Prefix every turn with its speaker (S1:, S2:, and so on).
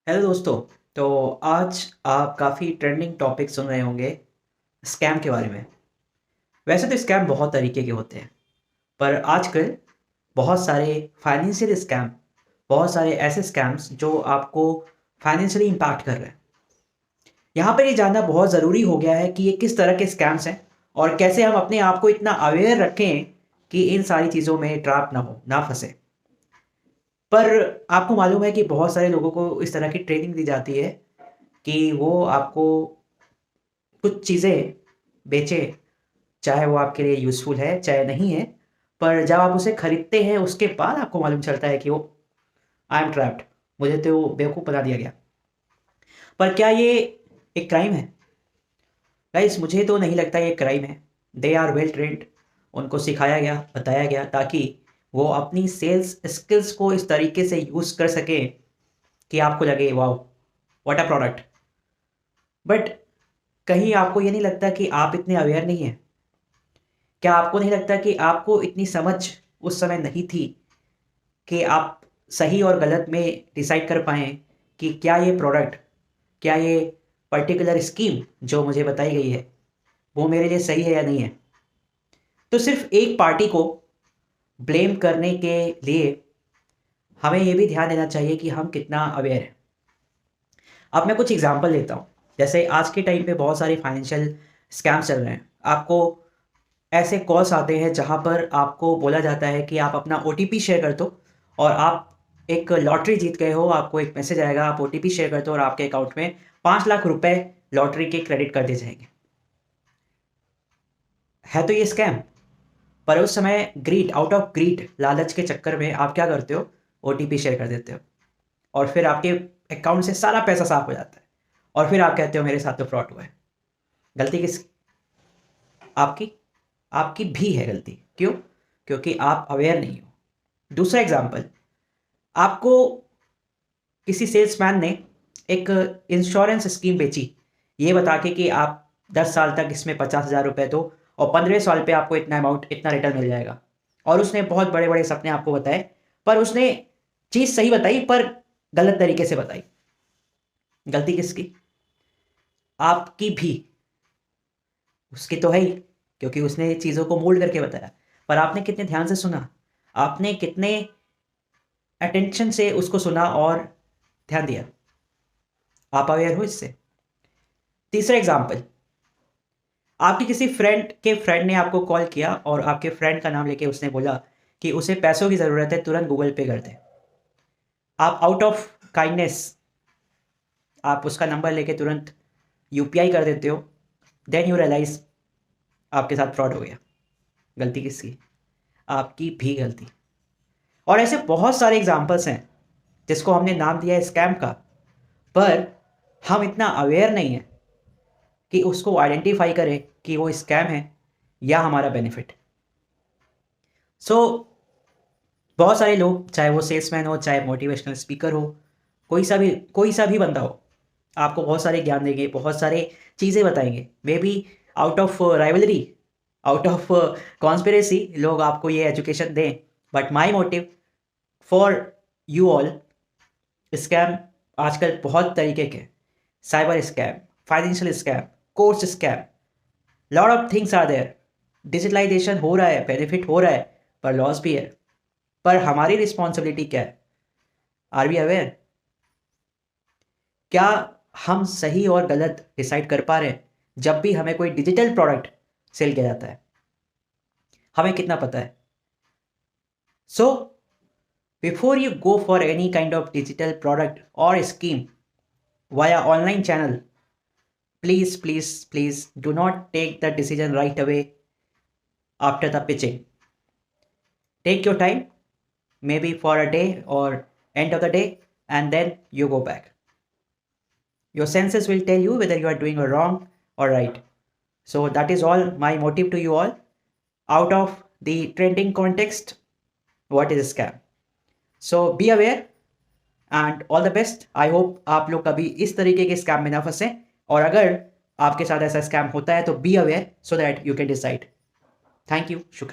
S1: Hello दोस्तों। तो आज आप काफ़ी ट्रेंडिंग टॉपिक सुन रहे होंगे स्कैम के बारे में। वैसे तो स्कैम बहुत तरीके के होते हैं, पर आजकल बहुत सारे फाइनेंशियल स्कैम, बहुत सारे ऐसे स्कैम्स जो आपको फाइनेंशियली इम्पैक्ट कर रहे हैं। यहाँ पर ये जानना बहुत ज़रूरी हो गया है कि ये किस तरह के स्कैम्स हैं और कैसे हम अपने आप को इतना अवेयर रखें कि इन सारी चीज़ों में ट्रैप ना हो, ना फंसे। पर आपको मालूम है कि बहुत सारे लोगों को इस तरह की ट्रेनिंग दी जाती है कि वो आपको कुछ चीज़ें बेचें, चाहे वो आपके लिए यूज़फुल है, चाहे नहीं है। पर जब आप उसे खरीदते हैं, उसके बाद आपको मालूम चलता है कि वो आई एम ट्रैप्ड, मुझे तो बेवकूफ़ बना दिया गया। पर क्या ये एक क्राइम है? गाइस, मुझे तो नहीं लगता ये क्राइम है। दे आर वेल ट्रेन्ड, उनको सिखाया गया, बताया गया ताकि वो अपनी सेल्स स्किल्स को इस तरीके से यूज़ कर सकें कि आपको लगे wow! What a product. But कहीं आपको ये नहीं लगता कि आप इतने अवेयर नहीं हैं? क्या आपको नहीं लगता कि आपको इतनी समझ उस समय नहीं थी कि आप सही और गलत में डिसाइड कर पाएँ कि क्या ये प्रोडक्ट, क्या ये पर्टिकुलर स्कीम जो मुझे बताई गई है, वो मेरे लिए सही है या नहीं है? तो सिर्फ़ एक पार्टी को ब्लेम करने के लिए हमें ये भी ध्यान देना चाहिए कि हम कितना अवेयर हैं। अब मैं कुछ एग्ज़ाम्पल देता हूँ। जैसे आज के टाइम पे बहुत सारे फाइनेंशियल स्कैम्स चल रहे हैं। आपको ऐसे कॉल्स आते हैं जहाँ पर आपको बोला जाता है कि आप अपना ओटीपी शेयर कर दो और आप एक लॉटरी जीत गए हो। आपको एक मैसेज आएगा, आप ओटीपी शेयर कर दो और आपके अकाउंट में 5 लाख रुपए लॉटरी के क्रेडिट कर दिए जाएँगे। है तो ये स्कैम, पर उस समय ग्रीड, आउट ऑफ ग्रीड, लालच के चक्कर में आप क्या करते हो? ओटीपी शेयर कर देते हो और फिर आपके अकाउंट से सारा पैसा साफ हो जाता है और फिर आप कहते हो मेरे साथ तो फ्रॉड हुआ है। गलती किसकी? आपकी। आपकी भी है गलती। क्यों? क्योंकि आप अवेयर नहीं हो। दूसरा एग्ज़ाम्पल, आपको किसी सेल्समैन ने एक इंश्योरेंस स्कीम बेची, ये बता के कि आप 10 साल तक इसमें 50,000 रुपए दो और 15वें साल पे आपको इतना अमाउंट, इतना रिटर्न मिल जाएगा। और उसने बहुत बड़े-बड़े सपने आपको बताए, पर उसने चीज़ सही बताई पर गलत तरीके से बताई। गलती किसकी? आपकी भी। उसकी तो है ही, क्योंकि उसने चीज़ों को मोल्ड करके बताया। पर आपने कितने ध्यान से सुना? आपने कितने अटेंशन से उसको सुना और ध्यान दिया? आप अवेयर हो इससे? तीसरा एग्ज़ाम्पल, आपके किसी फ्रेंड ने आपको कॉल किया और आपके फ्रेंड का नाम लेके उसने बोला कि उसे पैसों की ज़रूरत है, तुरंत गूगल पे कर दे। आप आउट ऑफ काइंडनेस आप उसका नंबर लेके तुरंत यूपीआई कर देते हो। देन यू रियलाइज़ आपके साथ फ्रॉड हो गया। गलती किसकी? आपकी भी गलती। और ऐसे बहुत सारे एग्ज़ाम्पल्स हैं जिसको हमने नाम दिया है स्कैम का, पर हम इतना अवेयर नहीं हैं कि उसको आइडेंटिफ़ाई करें कि वो स्कैम है या हमारा बेनिफिट। सो बहुत सारे लोग, चाहे वो सेल्समैन हो, चाहे मोटिवेशनल स्पीकर हो, कोई सा भी बंदा हो, आपको बहुत सारे ज्ञान देंगे, बहुत सारे चीज़ें बताएँगे। Maybe out of rivalry, out of conspiracy लोग आपको ये एजुकेशन दें, but my motive for you all, scam आजकल बहुत तरीके के, cyber scam, financial scam, course scam, lot of things are there. Digitalization हो रहा है, बेनिफिट हो रहा है, पर लॉस भी है। पर हमारी रिस्पॉन्सिबिलिटी क्या है? Are we aware? क्या हम सही और गलत डिसाइड कर पा रहे हैं जब भी हमें कोई डिजिटल प्रोडक्ट सेल किया जाता है? हमें कितना पता है? So before you go for any kind of digital product और scheme via online channel, please do not take the decision right away after the pitching. Take your time, maybe for a day or end of the day, and then you go back. Your senses will tell you whether you are doing wrong or right. So that is all my motive to you all. Out of the trending context, what is a scam? So be aware and all the best. I hope आप लोग कभी इस तरीके के scam में ना फंसे, और अगर आपके साथ ऐसा स्कैम होता है तो be aware so that you can decide. Thank you, शुक्रिया।